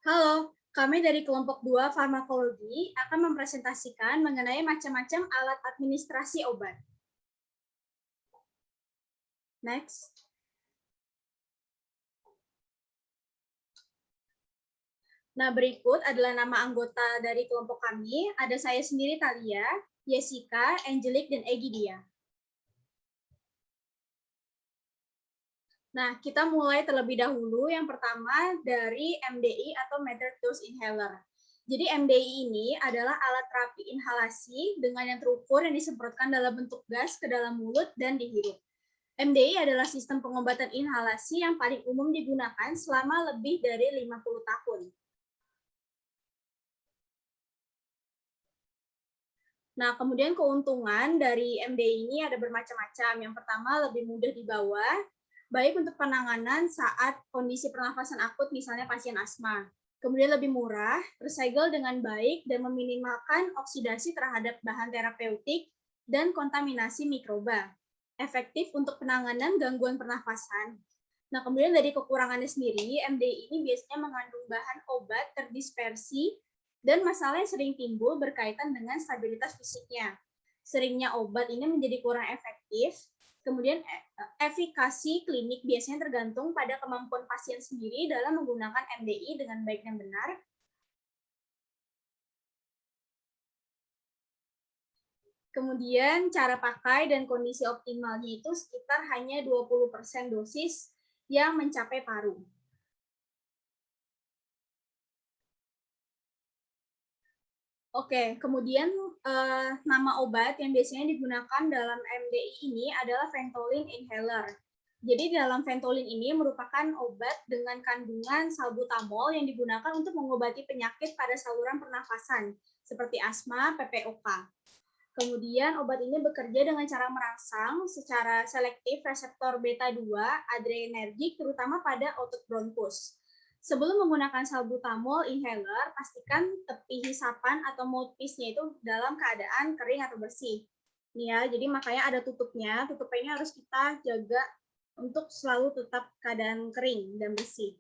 Halo, kami dari kelompok 2 farmakologi akan mempresentasikan mengenai macam-macam alat administrasi obat. Next. Nah, berikut adalah nama anggota dari kelompok kami. Ada saya sendiri, Thalia, Jessica, Angelic, dan Egidia. Nah, kita mulai terlebih dahulu. Yang pertama dari MDI atau Metered Dose Inhaler. Jadi MDI ini adalah alat terapi inhalasi dengan yang terukur yang disemprotkan dalam bentuk gas ke dalam mulut dan dihirup. MDI adalah sistem pengobatan inhalasi yang paling umum digunakan selama lebih dari 50 tahun. Nah, kemudian keuntungan dari MDI ini ada bermacam-macam. Yang pertama, lebih mudah dibawa, baik untuk penanganan saat kondisi pernafasan akut, misalnya pasien asma. Kemudian lebih murah, recycle dengan baik, dan meminimalkan oksidasi terhadap bahan terapeutik dan kontaminasi mikroba. Efektif untuk penanganan gangguan pernafasan. Nah, kemudian dari kekurangannya sendiri, MDI ini biasanya mengandung bahan obat terdispersi dan masalah yang sering timbul berkaitan dengan stabilitas fisiknya. Seringnya obat ini menjadi kurang efektif, kemudian efikasi klinik biasanya tergantung pada kemampuan pasien sendiri dalam menggunakan MDI dengan baik dan benar. Kemudian cara pakai dan kondisi optimalnya itu sekitar hanya 20% dosis yang mencapai paru. Oke, kemudian nama obat yang biasanya digunakan dalam MDI ini adalah Ventolin Inhaler. Jadi dalam Ventolin ini merupakan obat dengan kandungan salbutamol yang digunakan untuk mengobati penyakit pada saluran pernafasan seperti asma, PPOK. Kemudian obat ini bekerja dengan cara merangsang secara selektif reseptor beta 2 adrenergik terutama pada otot bronkus. Sebelum menggunakan salbutamol inhaler, pastikan tepi hisapan atau mouthpiece-nya itu dalam keadaan kering atau bersih. Nih ya, jadi makanya ada tutupnya. Tutupnya harus kita jaga untuk selalu tetap keadaan kering dan bersih.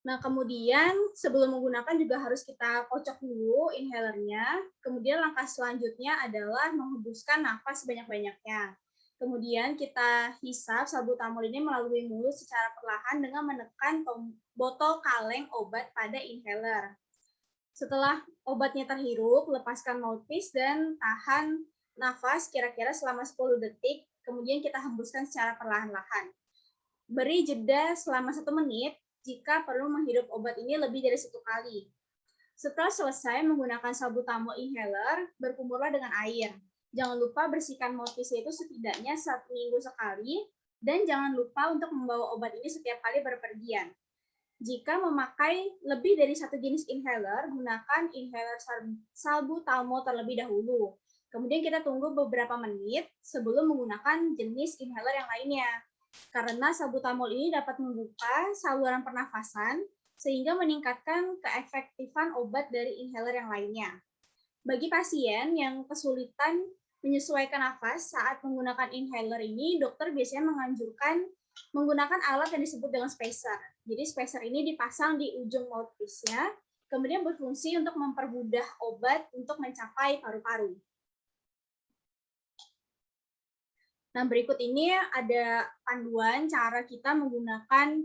Nah, kemudian sebelum menggunakan juga harus kita kocok dulu inhalernya. Kemudian langkah selanjutnya adalah menghembuskan nafas sebanyak-banyaknya. Kemudian kita hisap salbutamol ini melalui mulut secara perlahan dengan menekan botol kaleng obat pada inhaler. Setelah obatnya terhirup, lepaskan mouthpiece dan tahan nafas kira-kira selama 10 detik. Kemudian kita hembuskan secara perlahan-lahan. Beri jeda selama 1 menit jika perlu menghirup obat ini lebih dari 1 kali. Setelah selesai menggunakan salbutamol inhaler, berkumurlah dengan air. Jangan lupa bersihkan mouthpiece itu setidaknya 1 minggu sekali, dan jangan lupa untuk membawa obat ini setiap kali berpergian. Jika memakai lebih dari 1 jenis inhaler, gunakan inhaler salbutamol terlebih dahulu. Kemudian kita tunggu beberapa menit sebelum menggunakan jenis inhaler yang lainnya. Karena salbutamol ini dapat membuka saluran pernafasan sehingga meningkatkan keefektifan obat dari inhaler yang lainnya. Bagi pasien yang kesulitan menyesuaikan nafas saat menggunakan inhaler ini, dokter biasanya menganjurkan menggunakan alat yang disebut dengan spacer. Jadi spacer ini dipasang di ujung mouthpiece-nya, kemudian berfungsi untuk mempermudah obat untuk mencapai paru-paru. Nah, berikut ini ada panduan cara kita menggunakan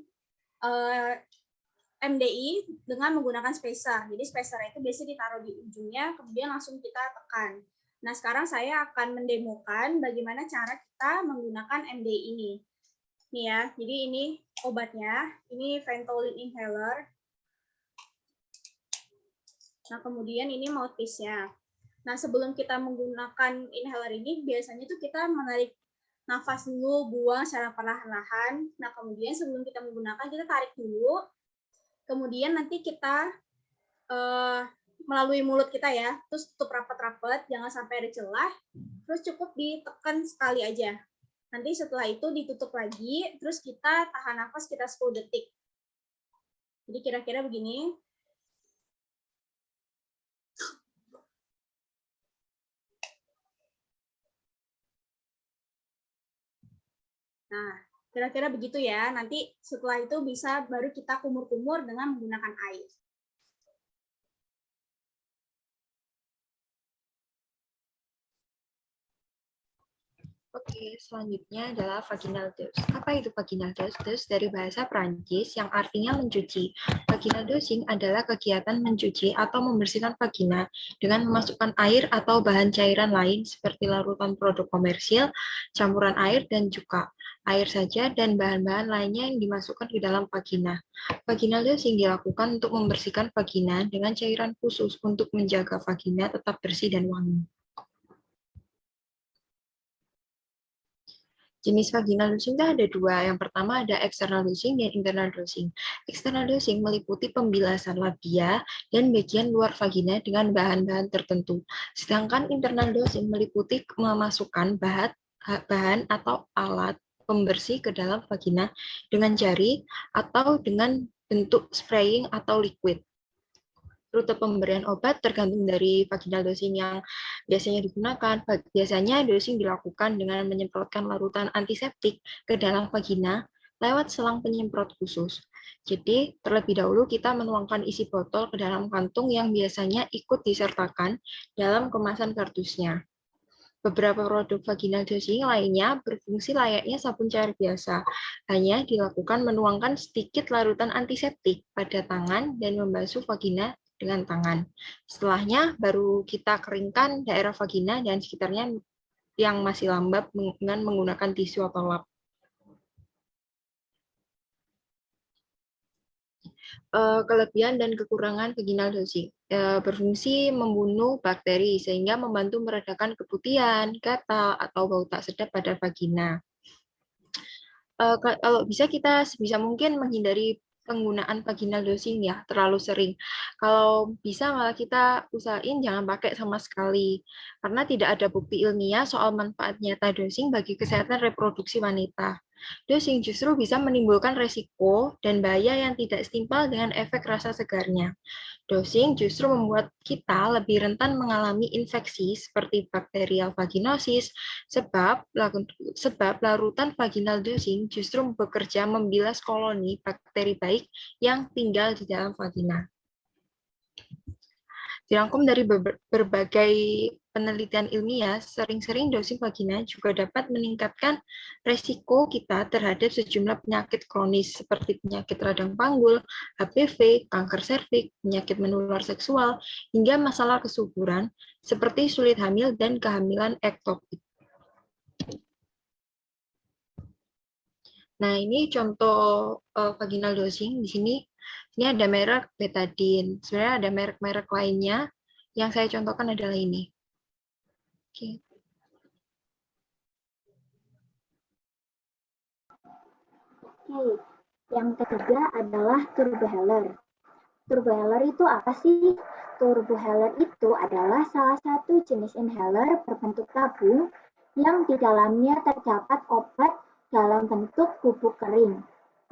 MDI dengan menggunakan spacer. Jadi spacer itu biasanya ditaruh di ujungnya, kemudian langsung kita tekan. Nah, sekarang saya akan mendemokan bagaimana cara kita menggunakan MDI ini. Nih ya, jadi ini obatnya, ini Ventolin Inhaler. Nah, kemudian ini mouthpiece-nya. Nah, sebelum kita menggunakan inhaler ini, biasanya tuh kita menarik nafas dulu, buang secara perlahan-lahan. Nah, kemudian sebelum kita menggunakan, kita tarik dulu. Kemudian nanti kita melalui mulut kita ya, terus tutup rapat-rapat, jangan sampai ada celah. Terus cukup ditekan sekali aja. Nanti setelah itu ditutup lagi, terus kita tahan nafas sekitar 10 detik. Jadi kira-kira begini. Nah, Kira-kira begitu ya. Nanti setelah itu bisa baru kita kumur-kumur dengan menggunakan air. Oke, selanjutnya adalah vaginal dose. Apa itu vaginal dose? Dose dari bahasa Prancis yang artinya mencuci. Vaginal dosing adalah kegiatan mencuci atau membersihkan vagina dengan memasukkan air atau bahan cairan lain seperti larutan produk komersil, campuran air, dan juga air saja dan bahan-bahan lainnya yang dimasukkan ke dalam vagina. Vaginal dosing dilakukan untuk membersihkan vagina dengan cairan khusus untuk menjaga vagina tetap bersih dan wangi. Jenis vaginal dosing itu ada dua. Yang pertama ada external dosing dan internal dosing. External dosing meliputi pembilasan labia dan bagian luar vagina dengan bahan-bahan tertentu. Sedangkan internal dosing meliputi memasukkan bahan atau alat pembersih ke dalam vagina dengan jari atau dengan bentuk spraying atau liquid. Rute pemberian obat tergantung dari vaginal dosing yang biasanya digunakan. Biasanya dosing dilakukan dengan menyemprotkan larutan antiseptik ke dalam vagina lewat selang penyemprot khusus. Jadi, terlebih dahulu kita menuangkan isi botol ke dalam kantung yang biasanya ikut disertakan dalam kemasan kardusnya. Beberapa produk vaginal dosing lainnya berfungsi layaknya sabun cair biasa, hanya dilakukan menuangkan sedikit larutan antiseptik pada tangan dan membasuh vagina dengan tangan. Setelahnya baru kita keringkan daerah vagina dan sekitarnya yang masih lembab dengan menggunakan tisu atau lap. Kelebihan dan kekurangan vaginal dosing. Berfungsi membunuh bakteri sehingga membantu meredakan keputihan, gatal, atau bau tak sedap pada vagina. Kalau bisa kita sebisa mungkin menghindari penggunaan vaginal dosing ya terlalu sering. Kalau bisa malah kita usahain jangan pakai sama sekali karena tidak ada bukti ilmiah soal manfaat nyata dosing bagi kesehatan reproduksi wanita. Dosing justru bisa menimbulkan resiko dan bahaya yang tidak setimpal dengan efek rasa segarnya. Dosing justru membuat kita lebih rentan mengalami infeksi seperti bakterial vaginosis sebab larutan vaginal dosing justru bekerja membilas koloni bakteri baik yang tinggal di dalam vagina. Dirangkum dari berbagai penelitian ilmiah, sering-sering dosing vagina juga dapat meningkatkan resiko kita terhadap sejumlah penyakit kronis seperti penyakit radang panggul, HPV, kanker serviks, penyakit menular seksual, hingga masalah kesuburan seperti sulit hamil dan kehamilan ektopik. Nah, ini contoh vaginal dosing. Di sini ada merek betadine. Sebenarnya ada merek-merek lainnya. Yang saya contohkan adalah ini. Oke. Oke, yang ketiga adalah turbohaler. Turbohaler itu apa sih? Turbohaler itu adalah salah satu jenis inhaler berbentuk tabung yang di dalamnya terdapat obat dalam bentuk bubuk kering.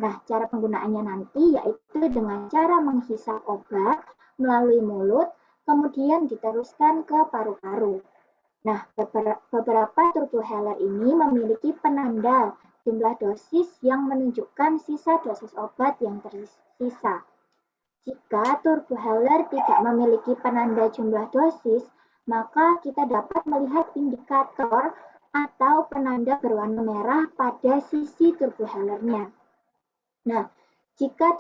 Nah, cara penggunaannya nanti yaitu dengan cara menghisap obat melalui mulut, kemudian diteruskan ke paru-paru. Nah, beberapa turbohaler ini memiliki penanda jumlah dosis yang menunjukkan sisa dosis obat yang tersisa. Jika turbohaler tidak memiliki penanda jumlah dosis, maka kita dapat melihat indikator atau penanda berwarna merah pada sisi turbohalernya. Nah, jika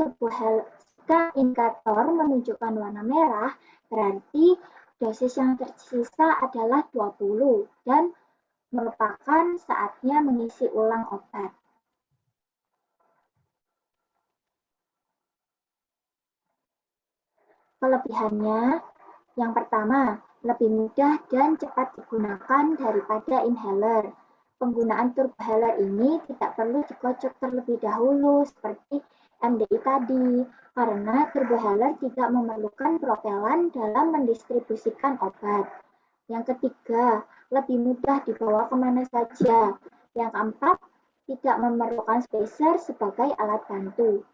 indikator menunjukkan warna merah, berarti dosis yang tersisa adalah 20 dan merupakan saatnya mengisi ulang obat. Kelebihannya, yang pertama, lebih mudah dan cepat digunakan daripada inhaler. Penggunaan turbohaler ini tidak perlu dikocok terlebih dahulu seperti MDI tadi, karena turbohaler tidak memerlukan propelan dalam mendistribusikan obat. Yang ketiga, lebih mudah dibawa kemana saja. Yang keempat, tidak memerlukan spacer sebagai alat bantu.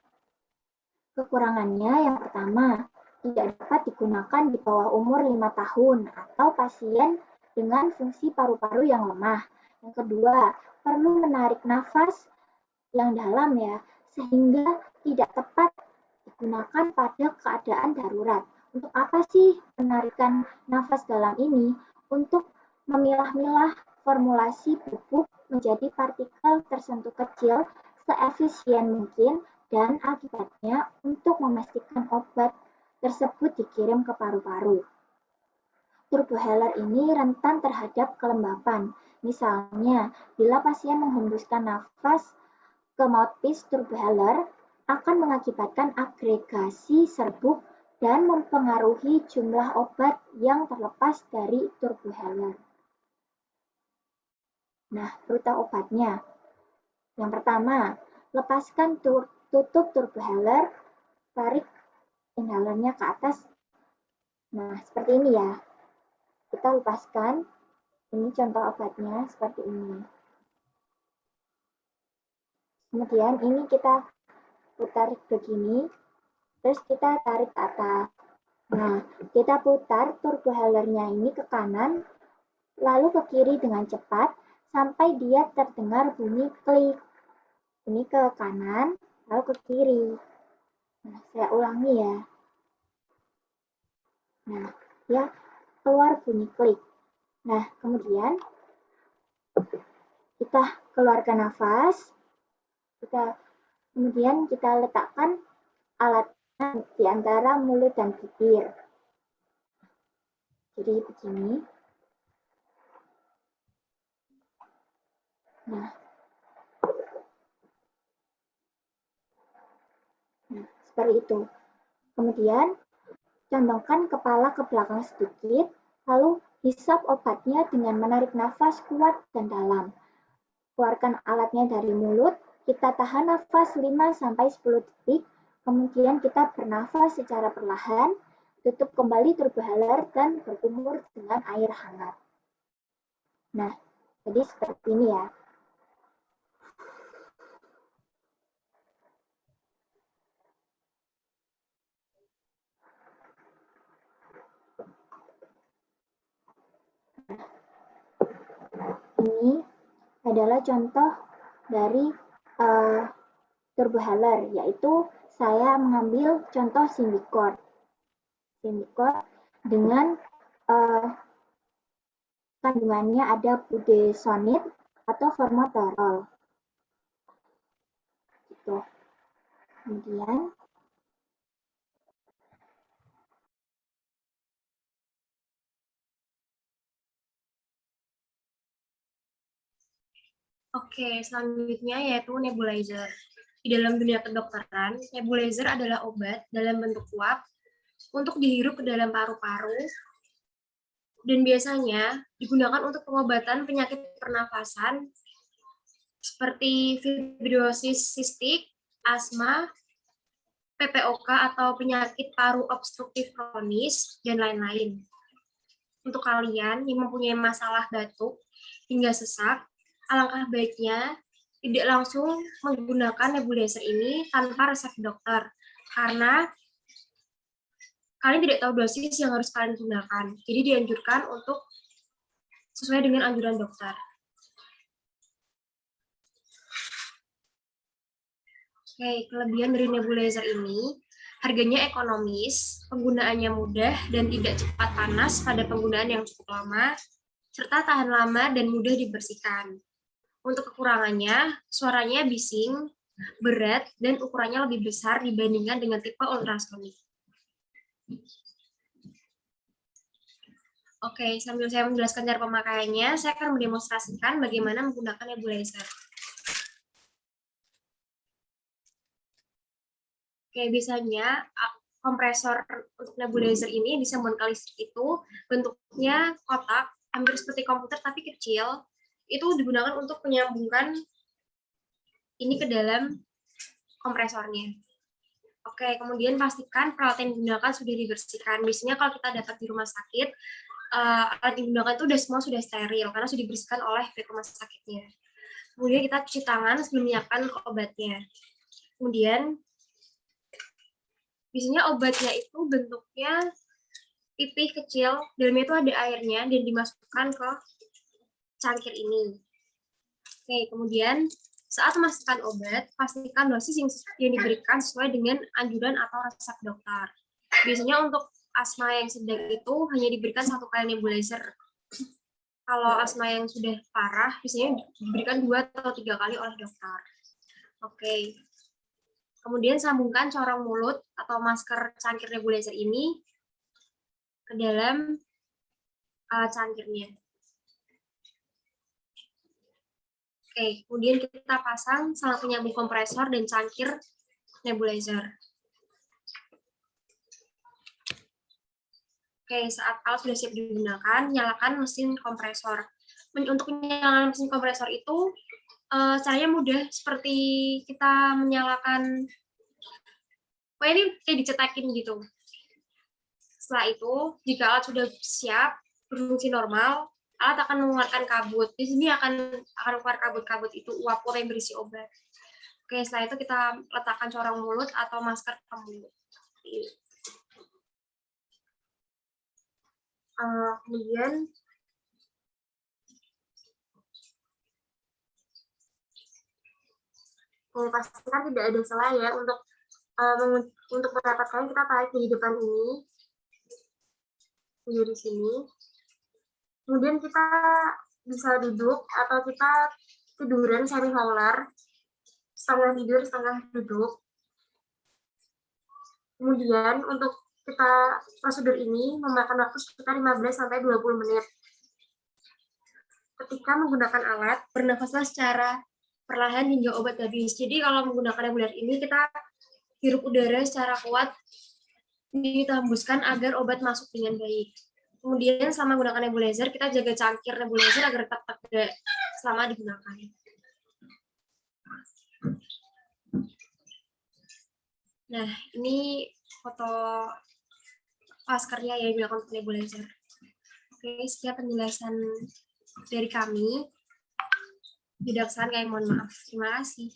Kekurangannya yang pertama, tidak dapat digunakan di bawah umur 5 tahun atau pasien dengan fungsi paru-paru yang lemah. Yang kedua, perlu menarik nafas yang dalam ya, sehingga tidak tepat digunakan pada keadaan darurat. Untuk apa sih penarikan nafas dalam ini? Untuk memilah-milah formulasi bubuk menjadi partikel tersentuh kecil seefisien mungkin dan akibatnya untuk memastikan obat tersebut dikirim ke paru-paru. Turbohaler ini rentan terhadap kelembapan. Misalnya, bila pasien menghembuskan nafas ke mouthpiece turbohaler, akan mengakibatkan agregasi serbuk dan mempengaruhi jumlah obat yang terlepas dari turbohaler. Nah, rute obatnya. Yang pertama, lepaskan tutup turbohaler, tarik inhalernya ke atas. Nah, seperti ini ya. Kita lepaskan, ini contoh obatnya seperti ini. Kemudian ini kita putar begini, terus kita tarik ke atas. Nah, kita putar turbohalernya ini ke kanan, lalu ke kiri dengan cepat, sampai dia terdengar bunyi klik. Ini ke kanan, lalu ke kiri. Nah, saya ulangi ya. Nah, dia keluar bunyi klik. Nah, kemudian kita keluarkan nafas, kemudian kita letakkan alatnya di antara mulut dan bibir. Jadi begini. Nah, seperti itu. Kemudian condongkan kepala ke belakang sedikit, lalu hisap obatnya dengan menarik nafas kuat dan dalam. Keluarkan alatnya dari mulut, kita tahan nafas 5-10 detik, kemudian kita bernafas secara perlahan, tutup kembali turbohaler dan berkumur dengan air hangat. Nah, jadi seperti ini ya. Ini adalah contoh dari turbohaler, yaitu saya mengambil contoh Symbicort. Symbicort dengan kandungannya ada budesonide atau formoterol. Gitu. Kemudian Oke, selanjutnya yaitu nebulizer. Di dalam dunia kedokteran, nebulizer adalah obat dalam bentuk uap untuk dihirup ke dalam paru-paru dan biasanya digunakan untuk pengobatan penyakit pernafasan seperti fibrosis sistik, asma, PPOK atau penyakit paru obstruktif kronis, dan lain-lain. Untuk kalian yang mempunyai masalah batuk hingga sesak, alangkah baiknya tidak langsung menggunakan nebulizer ini tanpa resep dokter, karena kalian tidak tahu dosis yang harus kalian gunakan. Jadi dianjurkan untuk sesuai dengan anjuran dokter. Oke, kelebihan dari nebulizer ini, harganya ekonomis, penggunaannya mudah dan tidak cepat panas pada penggunaan yang cukup lama, serta tahan lama dan mudah dibersihkan. Untuk kekurangannya, suaranya bising, berat, dan ukurannya lebih besar dibandingkan dengan tipe ultrasonik. Oke, sambil saya menjelaskan cara pemakaiannya, saya akan mendemonstrasikan bagaimana menggunakan nebulizer. Oke, biasanya kompresor untuk nebulizer ini di sambungan listrik itu bentuknya kotak, hampir seperti komputer tapi kecil. Itu digunakan untuk menyambungkan ini ke dalam kompresornya. Oke, kemudian pastikan peralatan yang digunakan sudah dibersihkan. Biasanya kalau kita dapat di rumah sakit, alat yang digunakan itu semua sudah steril karena sudah dibersihkan oleh pihak rumah sakitnya. Kemudian kita cuci tangan sebelum menyiapkan obatnya. Kemudian biasanya obatnya itu bentuknya pipih kecil, dalamnya itu ada airnya dan dimasukkan ke cangkir ini. Oke, kemudian Saat memastikan obat, pastikan dosis yang diberikan sesuai dengan anjuran atau resep dokter. Biasanya untuk asma yang sedang itu hanya diberikan 1 kali nebulizer. Kalau asma yang sudah parah, biasanya diberikan 2 atau 3 kali oleh dokter. Oke. Kemudian sambungkan corong mulut atau masker cangkir nebulizer ini ke dalam cangkirnya. Oke, kemudian kita pasang salah penyambung kompresor dan cangkir nebulizer. Oke, saat alat sudah siap digunakan, nyalakan mesin kompresor. Untuk menyalakan mesin kompresor itu, caranya mudah, seperti kita menyalakan, ini kayak dicetakin gitu. Setelah itu, jika alat sudah siap, berfungsi normal, alat akan mengeluarkan kabut. Di sini akan keluar kabut-kabut itu, uap-uap yang berisi obat. Oke, setelah itu kita letakkan corong mulut atau masker ke mulut. Kemudian pastikan tidak ada celah ya untuk mendapatkan, kita tarik di depan ini, di sini. Kemudian kita bisa duduk atau kita tiduran semi hauler, setengah tidur setengah duduk. Kemudian untuk kita prosedur ini memakan waktu sekitar 15-20 menit. Ketika menggunakan alat, bernafaslah secara perlahan hingga obat habis. Jadi kalau menggunakan nebulizer ini, kita hirup udara secara kuat, kita hembuskan agar obat masuk dengan baik. Kemudian selama menggunakan nebulizer, kita jaga cangkir nebulizer agar tetap tegak selama digunakan. Nah, ini foto maskernya yang digunakan untuk nebulizer. Oke, sekian penjelasan dari kami. Tidak kesalahan, kami mohon maaf. Terima kasih.